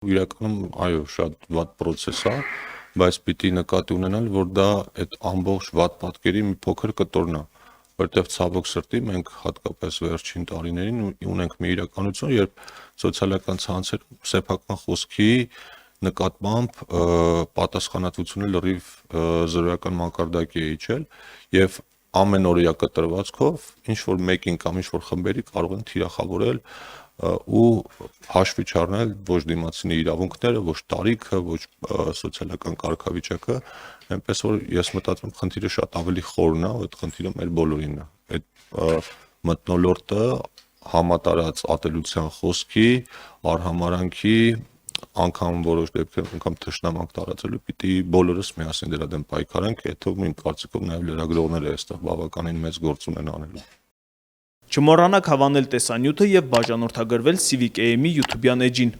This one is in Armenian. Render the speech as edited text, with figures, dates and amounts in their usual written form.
Իրականում, այո, շատ վատ process է, բայց պիտի նկատի ունենալ, որ դա այդ ամբողջ վատ պատկերի մի փոքր կտորն է, որտեղ ցավոք սրտի մենք հատկապես վերջին տարիներին ունենք մի իրականություն, երբ սոցիալական ցանցերում սեփական խոսքի նկատմամբ պատասխանատվությունը լրիվ զրոյական մակարդակի է իջել եւ ամենօրյա կտրվածքով ինչ որ մեկին կամ ինչ որ խմբերի կարող են թիրախավորել ու հաշվի չառնել ոչ դիմացինի իրավունքները, ոչ տարիքը, ոչ սոցիալական կարգավիճակը, այնպես որ ես մտածում եմ խնդիրը շատ ավելի խորն է, այդ խնդիրը մեր բոլորինն է։ Այդ մթնոլորտը համատարած ատելության խոսքի, արհամարանքի, անգամ որոշ դեպքերում անգամ թշնամանք տարածելու պիտի բոլորս միասին դրա դեմ պայքարենք, հետո իմ կարծիքով նաև լրագրողները այստեղ բավականին մեծ գործ ունեն անելու։ Չմոռանաք հավանել տեսանյութը և բաժանորդագրվել Civic AM-ի YouTube-յան էջին։